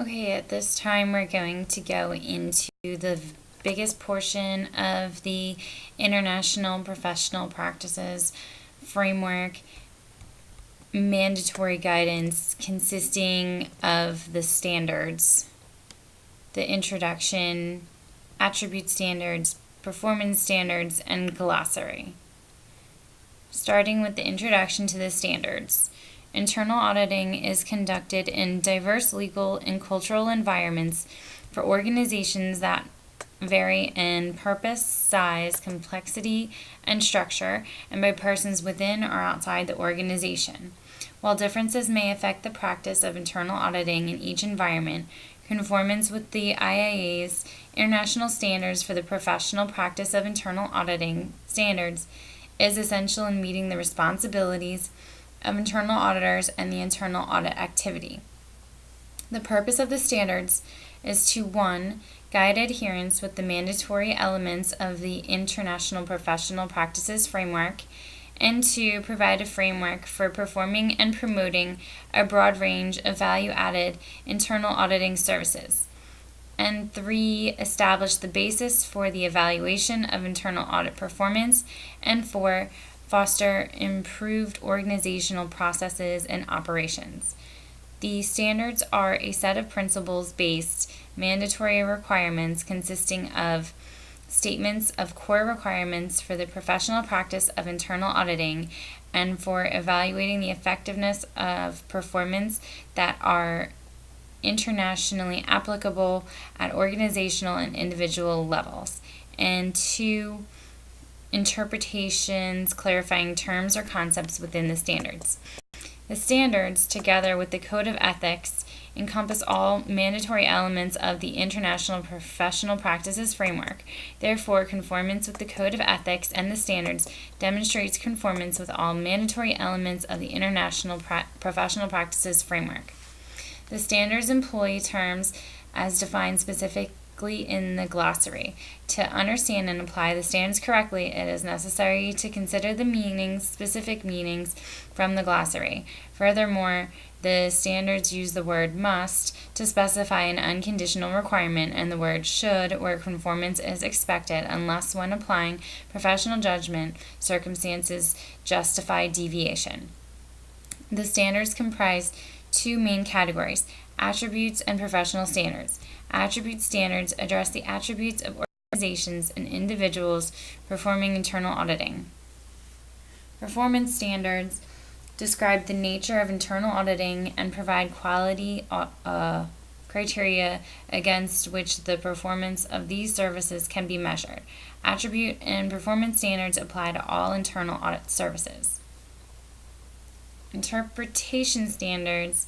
Okay, at this time we're going to go into the biggest portion of the International Professional Practices Framework mandatory guidance, consisting of the standards, the introduction, attribute standards, performance standards, and glossary. Starting with the introduction to the standards. Internal auditing is conducted in diverse legal and cultural environments for organizations that vary in purpose, size, complexity, and structure, and by persons within or outside the organization. While differences may affect the practice of internal auditing in each environment, conformance with the IIA's International Standards for the Professional Practice of Internal Auditing standards is essential in meeting the responsibilities of internal auditors and the internal audit activity. The purpose of the standards is to 1. Guide adherence with the mandatory elements of the International Professional Practices Framework, and 2. Provide a framework for performing and promoting a broad range of value-added internal auditing services, and 3. Establish the basis for the evaluation of internal audit performance, and 4. Foster improved organizational processes and operations. The standards are a set of principles-based mandatory requirements consisting of statements of core requirements for the professional practice of internal auditing and for evaluating the effectiveness of performance that are internationally applicable at organizational and individual levels, and 2. Interpretations clarifying terms or concepts within the standards. The standards, together with the Code of Ethics, encompass all mandatory elements of the International Professional Practices Framework. Therefore, conformance with the Code of Ethics and the standards demonstrates conformance with all mandatory elements of the International Professional Practices Framework. The standards employ terms as defined specifically in the glossary. To understand and apply the standards correctly, it is necessary to consider the specific meanings from the glossary. Furthermore, the standards use the word must to specify an unconditional requirement and the word should where conformance is expected unless, when applying professional judgment, circumstances justify deviation. The standards comprise 2 main categories: attributes and professional standards. Attribute standards address the attributes of organizations and individuals performing internal auditing. Performance standards describe the nature of internal auditing and provide quality criteria against which the performance of these services can be measured. Attribute and performance standards apply to all internal audit services. Interpretation standards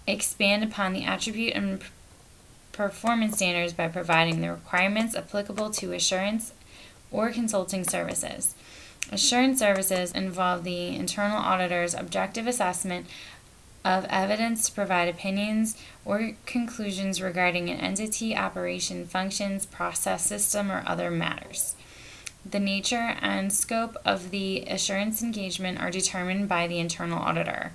expand upon the attribute and performance standards by providing the requirements applicable to assurance or consulting services. Assurance services involve the internal auditor's objective assessment of evidence to provide opinions or conclusions regarding an entity, operation, functions, process, system, or other matters. The nature and scope of the assurance engagement are determined by the internal auditor.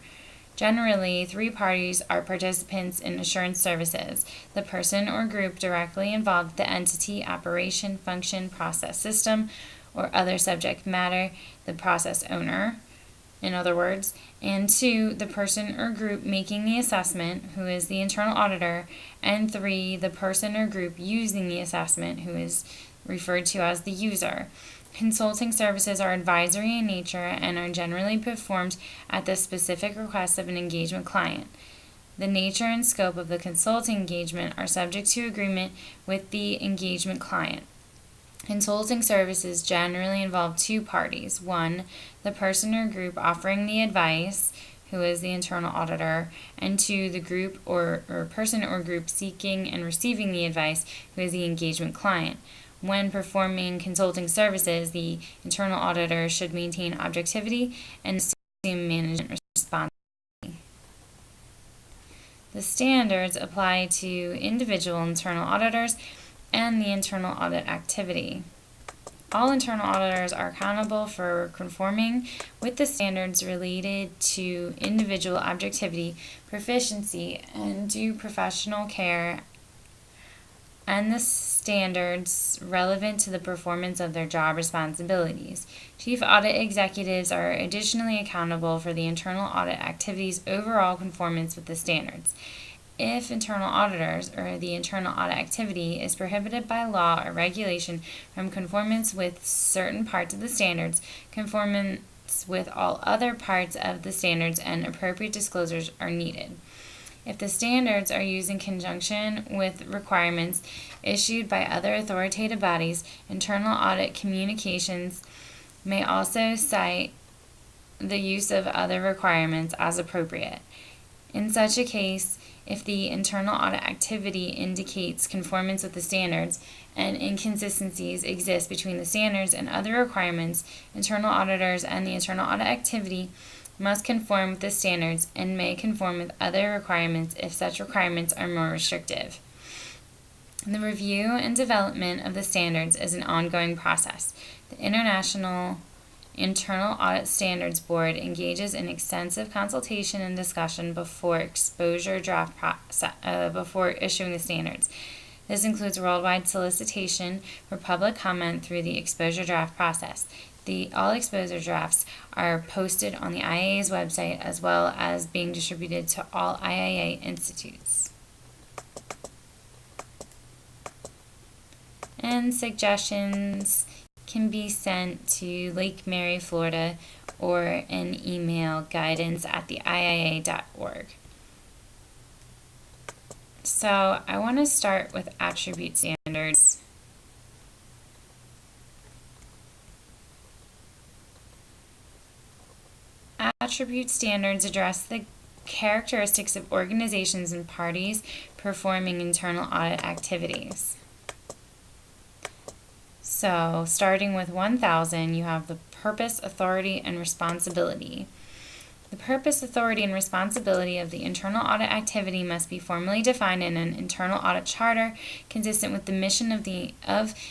Generally, 3 parties are participants in assurance services: the person or group directly involved, the entity, operation, function, process, system, or other subject matter, the process owner, in other words, and 2, the person or group making the assessment, who is the internal auditor, and 3, the person or group using the assessment, who is referred to as the user. Consulting services are advisory in nature and are generally performed at the specific request of an engagement client. The nature and scope of the consulting engagement are subject to agreement with the engagement client. Consulting services generally involve 2 parties: 1, the person or group offering the advice, who is the internal auditor, and 2, the group or person or group seeking and receiving the advice, who is the engagement client. When performing consulting services, the internal auditor should maintain objectivity and assume management responsibility. The standards apply to individual internal auditors and the internal audit activity. All internal auditors are accountable for conforming with the standards related to individual objectivity, proficiency, and due professional care, and the standards relevant to the performance of their job responsibilities. Chief audit executives are additionally accountable for the internal audit activity's overall conformance with the standards. If internal auditors or the internal audit activity is prohibited by law or regulation from conformance with certain parts of the standards, conformance with all other parts of the standards and appropriate disclosures are needed. If the standards are used in conjunction with requirements issued by other authoritative bodies, internal audit communications may also cite the use of other requirements as appropriate. In such a case, if the internal audit activity indicates conformance with the standards and inconsistencies exist between the standards and other requirements, internal auditors and the internal audit activity must conform with the standards and may conform with other requirements if such requirements are more restrictive. The review and development of the standards is an ongoing process. The International Internal Audit Standards Board engages in extensive consultation and discussion before before issuing the standards. This includes worldwide solicitation for public comment through the exposure draft process. All exposure drafts are posted on the IAA's website as well as being distributed to all IAA institutes. And suggestions can be sent to Lake Mary, Florida, or an email guidance@theiaa.org. So I want to start with attribute standards. Attribute standards address the characteristics of organizations and parties performing internal audit activities. So, starting with 1000, you have the purpose, authority, and responsibility. The purpose, authority, and responsibility of the internal audit activity must be formally defined in an internal audit charter consistent with the mission of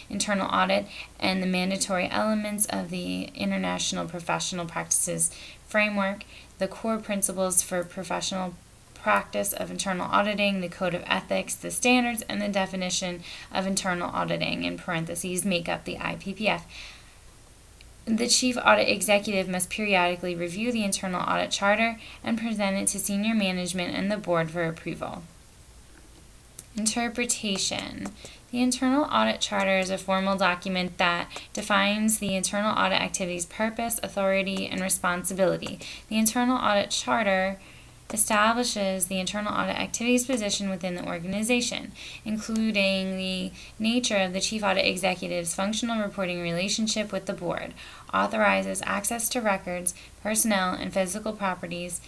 internal audit and the mandatory elements of the International Professional Practices Framework, the core principles for professional practice of internal auditing, the code of ethics, the standards, and the definition of internal auditing, in parentheses, make up the ippf. The chief audit executive must periodically review the internal audit charter and present it to senior management and the board for approval. Interpretation. The internal audit charter is a formal document that defines the internal audit activity's purpose, authority, and responsibility. The internal audit charter establishes the internal audit activity's position within the organization, including the nature of the chief audit executive's functional reporting relationship with the board, authorizes access to records, personnel, and physical properties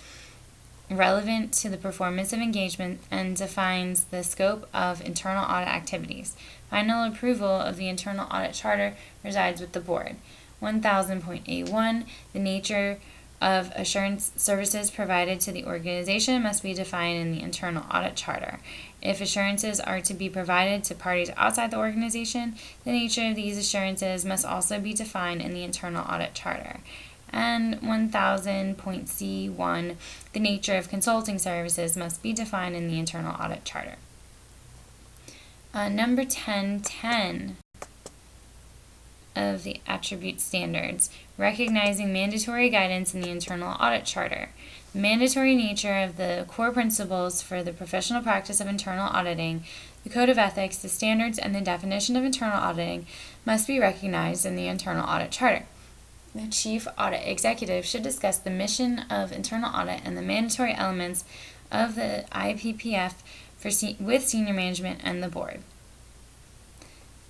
relevant to the performance of engagement, and defines the scope of internal audit activities. Final approval of the internal audit charter resides with the board. 1000.A1, the nature of assurance services provided to the organization must be defined in the internal audit charter. If assurances are to be provided to parties outside the organization, the nature of these assurances must also be defined in the internal audit charter. And 1000.C1, the nature of consulting services must be defined in the internal audit charter. Number 1010 of the attribute standards, recognizing mandatory guidance in the internal audit charter. The mandatory nature of the core principles for the professional practice of internal auditing, the code of ethics, the standards, and the definition of internal auditing must be recognized in the internal audit charter. The chief audit executive should discuss the mission of internal audit and the mandatory elements of the ippf with senior management and the board.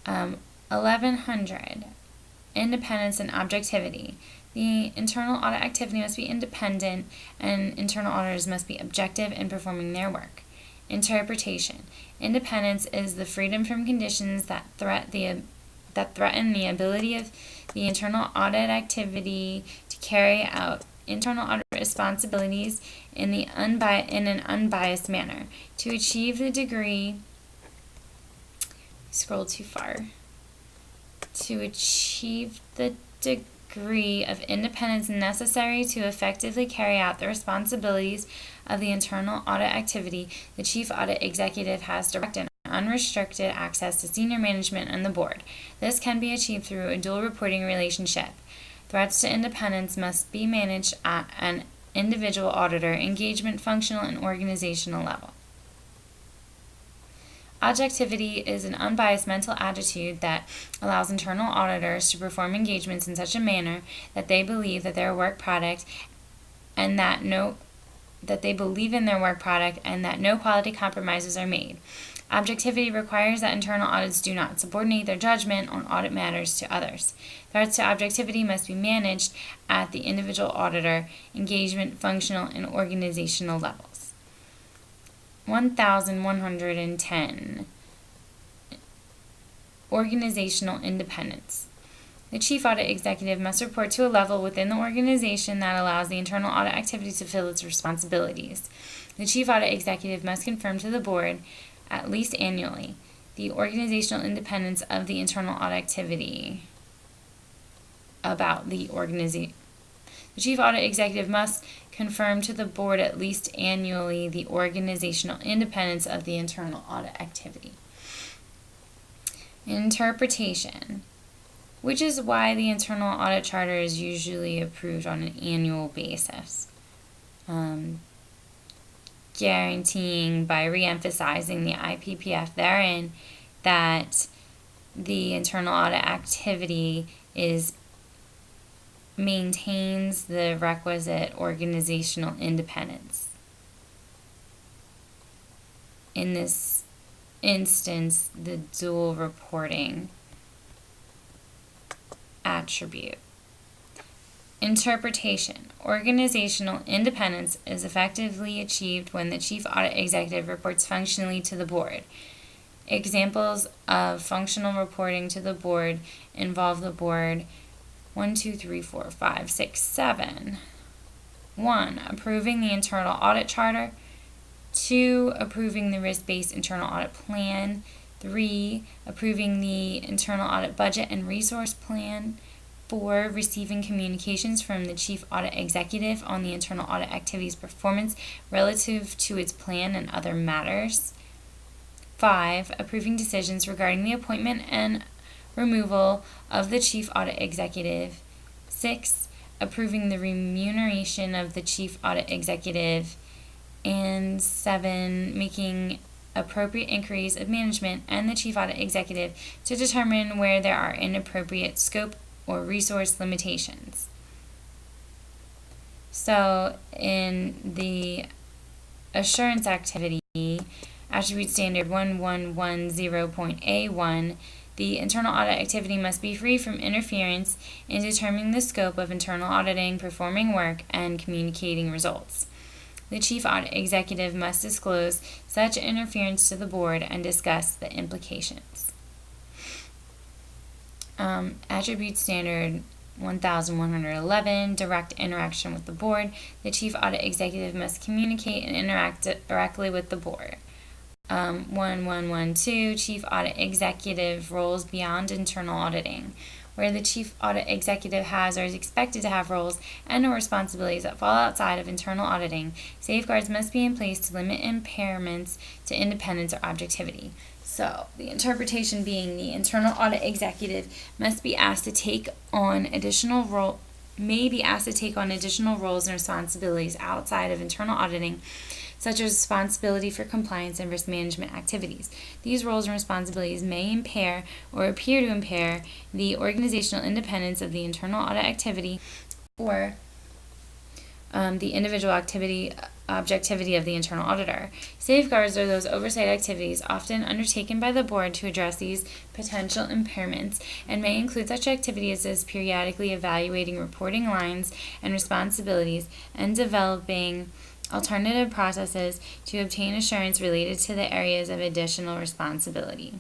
1100. Independence and objectivity. The internal audit activity must be independent, and internal auditors must be objective in performing their work. Interpretation. Independence is the freedom from conditions that threaten the ability of the internal audit activity to carry out internal audit responsibilities in an unbiased manner. To achieve the degree, scroll too far. to achieve the degree of independence necessary to effectively carry out the responsibilities of the internal audit activity, the Chief Audit Executive has direct and unrestricted access to senior management and the board. This can be achieved through a dual reporting relationship. Threats to independence must be managed at an individual auditor, engagement, functional, and organizational level. Objectivity is an unbiased mental attitude that allows internal auditors to perform engagements in such a manner that they believe that their work product and that they believe in their work product and that no quality compromises are made. Objectivity requires that internal audits do not subordinate their judgment on audit matters to others. Threats to objectivity must be managed at the individual auditor, engagement, functional, and organizational levels. 1110. Organizational independence. The Chief Audit Executive must report to a level within the organization that allows the internal audit activity to fulfill its responsibilities. The Chief Audit Executive must confirm to the board, at least annually, the organizational independence of the internal audit activity about the organization. The Chief Audit Executive must confirm to the board at least annually the organizational independence of the internal audit activity. Interpretation, which is why the internal audit charter is usually approved on an annual basis. Guaranteeing by re-emphasizing the ippf therein that the internal audit activity maintains the requisite organizational independence. In this instance, the dual reporting attribute. Interpretation. Organizational independence is effectively achieved when the Chief Audit Executive reports functionally to the board. Examples of functional reporting to the board involve the board 1, 2, 3, 4, 5, 6, 7. 1. Approving the internal audit charter. 2. Approving the risk-based internal audit plan. 3. Approving the internal audit budget and resource plan. 4. Receiving communications from the Chief Audit Executive on the internal audit activity's performance relative to its plan and other matters. 5. Approving decisions regarding the appointment and removal of the Chief Audit Executive. 6. Approving the remuneration of the Chief Audit Executive. And 7. Making appropriate inquiries of management and the Chief Audit Executive to determine where there are inappropriate scope or resource limitations. So in the assurance activity, attribute standard 1110.A1, the internal audit activity must be free from interference in determining the scope of internal auditing, performing work, and communicating results. The Chief Audit Executive must disclose such interference to the board and discuss the implications. Attribute standard 1111, direct interaction with the board. The Chief Audit Executive must communicate and interact directly with the board. 1112, Chief Audit Executive roles beyond internal auditing, where the Chief Audit Executive has or is expected to have roles and or responsibilities that fall outside of internal auditing. Safeguards must be in place to limit impairments to independence or objectivity. So, the interpretation being the internal audit executive must be asked to take on additional roles and responsibilities outside of internal auditing, such as responsibility for compliance and risk management activities. These roles and responsibilities may impair or appear to impair the organizational independence of the internal audit activity or the individual objectivity of the internal auditor. Safeguards are those oversight activities often undertaken by the board to address these potential impairments and may include such activities as periodically evaluating reporting lines and responsibilities and developing alternative processes to obtain assurance related to the areas of additional responsibility.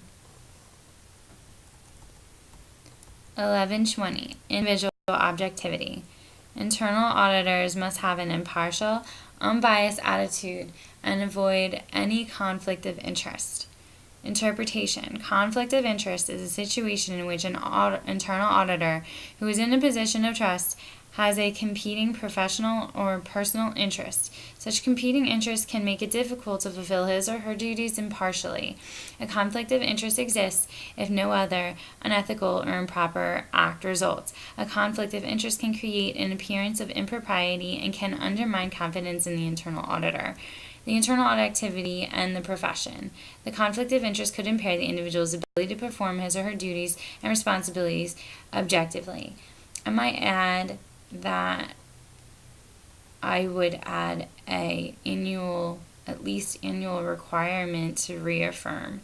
1120. Individual objectivity. Internal auditors must have an impartial, unbiased attitude and avoid any conflict of interest. Interpretation. Conflict of interest is a situation in which an internal auditor who is in a position of trust has a competing professional or personal interest. Such competing interests can make it difficult to fulfill his or her duties impartially. A conflict of interest exists if no other unethical or improper act results. A conflict of interest can create an appearance of impropriety and can undermine confidence in the internal auditor, the internal audit activity, and the profession. The conflict of interest could impair the individual's ability to perform his or her duties and responsibilities objectively. I might add that I would add at least annual requirement to reaffirm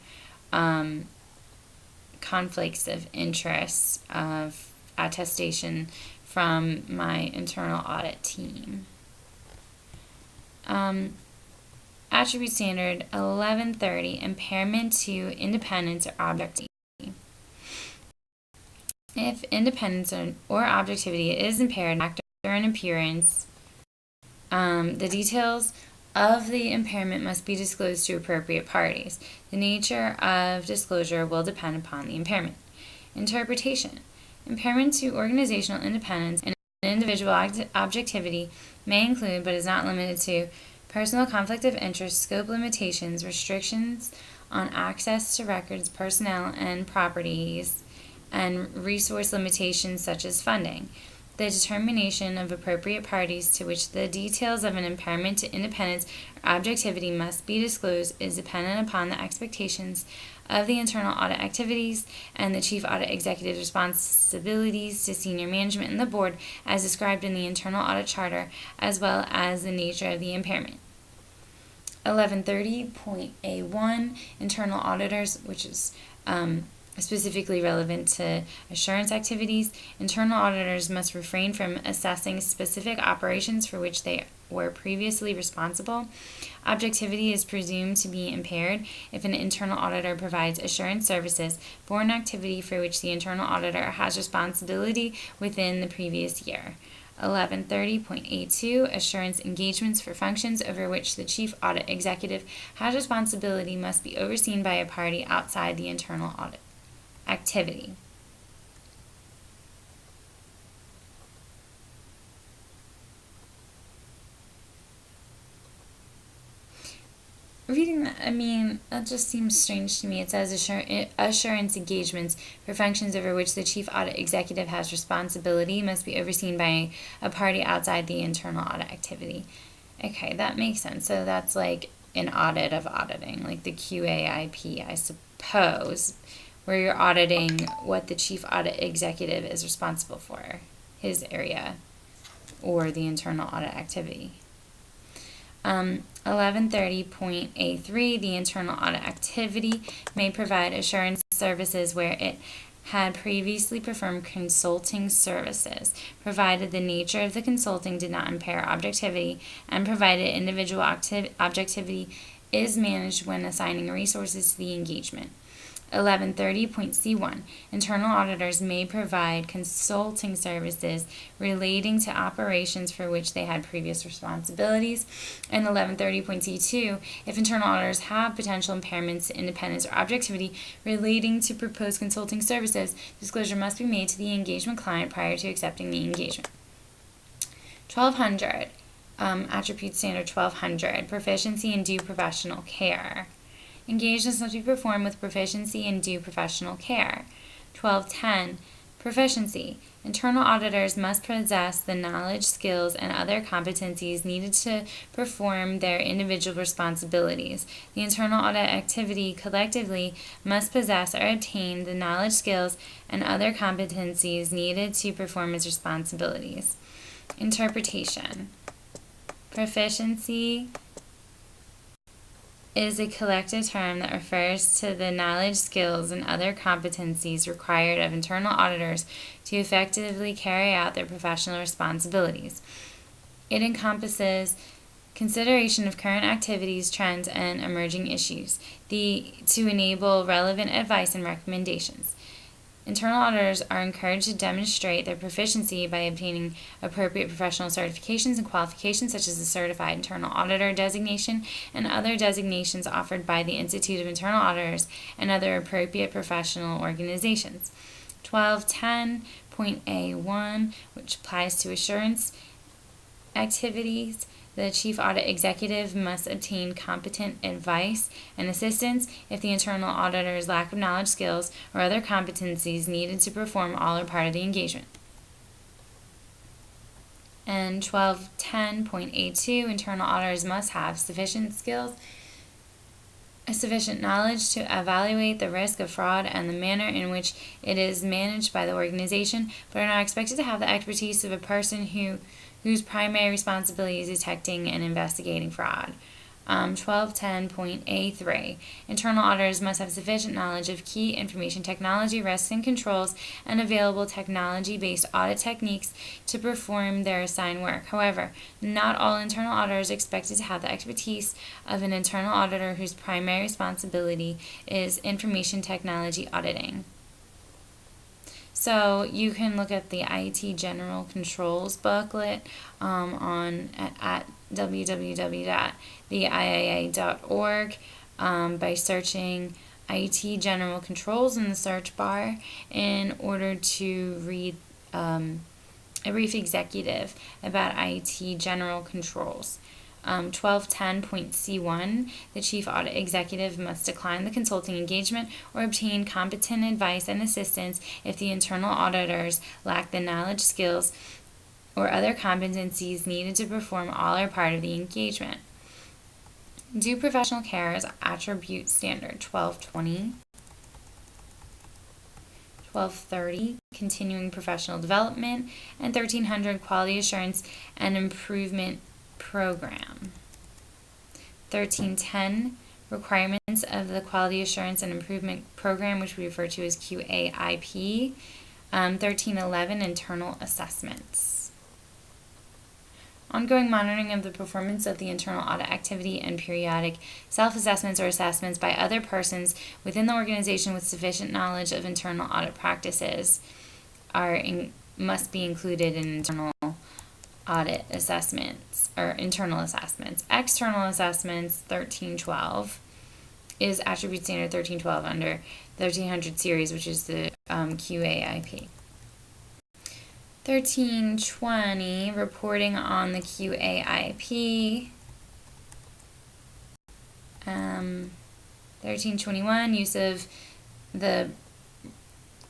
conflicts of interest of attestation from my internal audit team. Attribute standard 1130, impairment to independence or objectivity. If independence or objectivity is impaired after an appearance, the details of the impairment must be disclosed to appropriate parties. The nature of disclosure will depend upon the impairment. Interpretation. Impairment to organizational independence and individual objectivity may include, but is not limited to, personal conflict of interest, scope limitations, restrictions on access to records, personnel, and properties, and resource limitations such as funding. The determination of appropriate parties to which the details of an impairment to independence or objectivity must be disclosed is dependent upon the expectations of the internal audit activities and the chief audit executive's responsibilities to senior management and the board as described in the internal audit charter, as well as the nature of the impairment. 1130.A1, internal auditors, which is specifically relevant to assurance activities. Internal auditors must refrain from assessing specific operations for which they were previously responsible. Objectivity is presumed to be impaired if an internal auditor provides assurance services for an activity for which the internal auditor has responsibility within the previous year. 1130.A2, assurance engagements for functions over which the chief audit executive has responsibility must be overseen by a party outside the internal audit activity. Reading that, that just seems strange to me. It says assurance engagements for functions over which the chief audit executive has responsibility must be overseen by a party outside the internal audit activity. Okay, that makes sense. So that's like an audit of auditing, like the QAIP, I suppose, where you're auditing what the chief audit executive is responsible for, his area, or the internal audit activity. 1130.A3, the internal audit activity may provide assurance services where it had previously performed consulting services, provided the nature of the consulting did not impair objectivity, and provided individual objectivity is managed when assigning resources to the engagement. 1130.C1, internal auditors may provide consulting services relating to operations for which they had previous responsibilities. And 1130.C2, if internal auditors have potential impairments to independence or objectivity relating to proposed consulting services, disclosure must be made to the engagement client prior to accepting the engagement. 1200, attribute standard 1200, proficiency in due professional care. Engagements must be performed with proficiency and due professional care. 1210. Proficiency. Internal auditors must possess the knowledge, skills, and other competencies needed to perform their individual responsibilities. The internal audit activity collectively must possess or obtain the knowledge, skills, and other competencies needed to perform its responsibilities. Interpretation. Proficiency is a collective term that refers to the knowledge, skills, and other competencies required of internal auditors to effectively carry out their professional responsibilities. It encompasses consideration of current activities, trends, and emerging issues to enable relevant advice and recommendations. Internal auditors are encouraged to demonstrate their proficiency by obtaining appropriate professional certifications and qualifications, such as the Certified Internal Auditor designation and other designations offered by the Institute of Internal Auditors and other appropriate professional organizations. 1210.A1, which applies to assurance activities, the Chief Audit Executive must obtain competent advice and assistance if the internal auditor's lack of knowledge, skills, or other competencies needed to perform all or part of the engagement. And 1210.A2, internal auditors must have sufficient skills, sufficient knowledge to evaluate the risk of fraud and the manner in which it is managed by the organization, but are not expected to have the expertise of a person whose primary responsibility is detecting and investigating fraud. 1210.A3, internal auditors must have sufficient knowledge of key information technology risks and controls and available technology-based audit techniques to perform their assigned work. However, not all internal auditors are expected to have the expertise of an internal auditor whose primary responsibility is information technology auditing. So you can look at the IT General Controls booklet at www.theiaa.org by searching IT General Controls in the search bar in order to read a brief executive about IT General Controls. 1210.C1, the Chief Audit Executive must decline the consulting engagement or obtain competent advice and assistance if the internal auditors lack the knowledge, skills, or other competencies needed to perform all or part of the engagement. Due professional care is attribute standard 1220. 1230, continuing professional development, and 1300, quality assurance and improvement program. 1310, requirements of the quality assurance and improvement program, which we refer to as QAIP. 1311, internal assessments. Ongoing monitoring of the performance of the internal audit activity and periodic self-assessments or assessments by other persons within the organization with sufficient knowledge of internal audit practices must be included in internal audit assessments or internal assessments. External assessments 1312 is attribute standard 1312 under 1300 series, which is the QAIP. 1320, reporting on the QAIP. 1321, use of the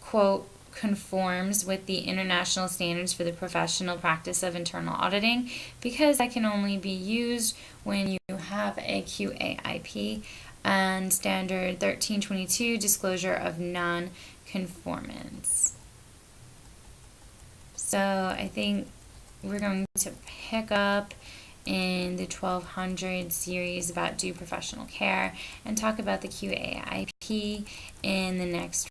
quote conforms with the international standards for the professional practice of internal auditing, because that can only be used when you have a QAIP. And standard 1322, disclosure of non-conformance. So I think we're going to pick up in the 1200 series about due professional care and talk about the QAIP in the next